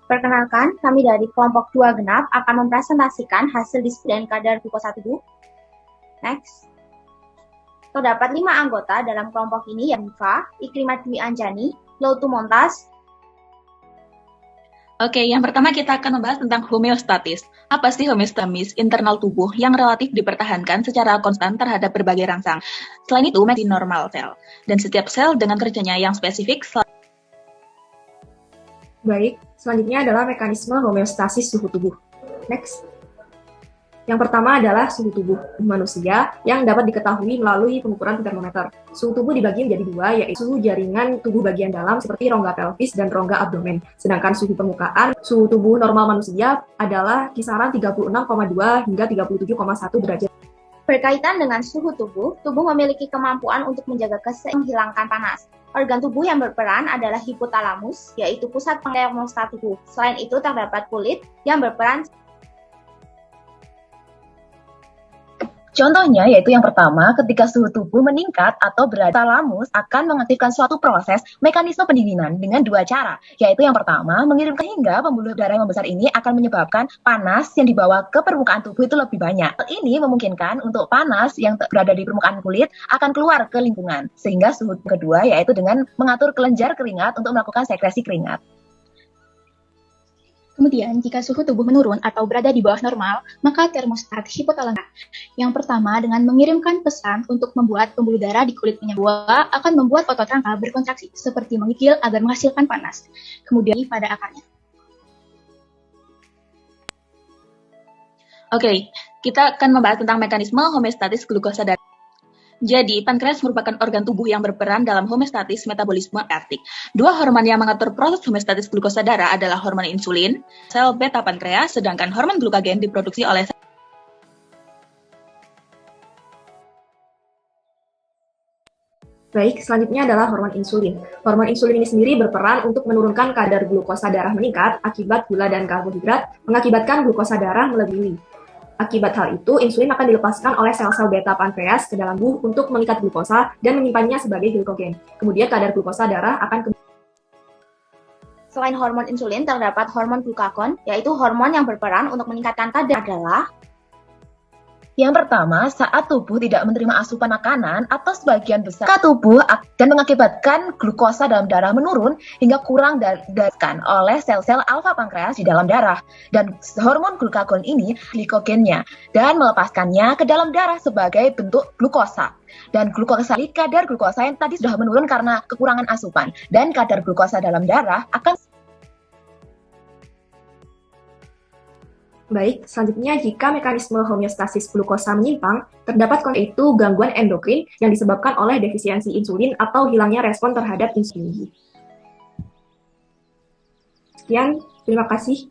Perkenalkan, kami dari kelompok 2 genap akan mempresentasikan hasil display dan kadar glukosa tubuh. Next. Terdapat 5 anggota dalam kelompok ini, yaitu Ikrimat Dwi Anjani, Lautu Montas. Oke, yang pertama kita akan membahas tentang homeostatis. Apa sih homeostatis internal tubuh yang relatif dipertahankan secara konstan terhadap berbagai rangsang? Selain itu, di normal sel. Dan setiap sel dengan kerjanya yang spesifik. Baik, selanjutnya adalah mekanisme homeostasis suhu tubuh. Next. Yang pertama adalah suhu tubuh manusia yang dapat diketahui melalui pengukuran termometer. Suhu tubuh dibagi menjadi dua, yaitu suhu jaringan tubuh bagian dalam seperti rongga pelvis dan rongga abdomen. Sedangkan suhu permukaan, suhu tubuh normal manusia adalah kisaran 36,2 hingga 37,1 derajat. Berkaitan dengan suhu tubuh memiliki kemampuan untuk menjaga menghilangkan panas. Organ tubuh yang berperan adalah hipotalamus, yaitu pusat termostat tubuh. Selain itu, terdapat kulit yang berperan. Contohnya yaitu yang pertama, ketika suhu tubuh meningkat atau berada, talamus akan mengaktifkan suatu proses mekanisme pendinginan dengan dua cara, yaitu yang pertama, mengirimkan hingga pembuluh darah yang membesar ini akan menyebabkan panas yang dibawa ke permukaan tubuh itu lebih banyak. Hal ini memungkinkan untuk panas yang berada di permukaan kulit akan keluar ke lingkungan, sehingga suhu kedua yaitu dengan mengatur kelenjar keringat untuk melakukan sekresi keringat. Kemudian, jika suhu tubuh menurun atau berada di bawah normal, maka termostat hipotalamus yang pertama dengan mengirimkan pesan untuk membuat pembuluh darah di kulit kedua akan membuat otot rangka berkontraksi seperti menggigil agar menghasilkan panas. Kemudian pada akarnya. Oke, kita akan membahas tentang mekanisme homeostatis glukosa darah. Jadi, pankreas merupakan organ tubuh yang berperan dalam homeostatis metabolisme hepatik. Dua hormon yang mengatur proses homeostatis glukosa darah adalah hormon insulin, sel beta pankreas, sedangkan hormon glukagen diproduksi oleh sel. Baik, selanjutnya adalah hormon insulin. Hormon insulin ini sendiri berperan untuk menurunkan kadar glukosa darah meningkat akibat gula dan karbohidrat, mengakibatkan glukosa darah melebihi. Akibat hal itu, insulin akan dilepaskan oleh sel-sel beta pankreas ke dalam tubuh untuk mengikat glukosa dan menyimpannya sebagai glikogen. Kemudian kadar glukosa darah akan Selain hormon insulin, terdapat hormon glukagon, yaitu hormon yang berperan untuk meningkatkan kadar adalah. Yang pertama, saat tubuh tidak menerima asupan makanan atau sebagian besar tubuh dan mengakibatkan glukosa dalam darah menurun hingga kurang didaratkan oleh sel-sel alfa pankreas di dalam darah. Dan hormon glukagon ini glikogennya dan melepaskannya ke dalam darah sebagai bentuk glukosa. Dan glukosa, kadar glukosa yang tadi sudah menurun karena kekurangan asupan. Dan kadar glukosa dalam darah akan. Baik, selanjutnya jika mekanisme homeostasis glukosa menyimpang, terdapat yaitu gangguan endokrin yang disebabkan oleh defisiensi insulin atau hilangnya respon terhadap insulin. Sekian, terima kasih.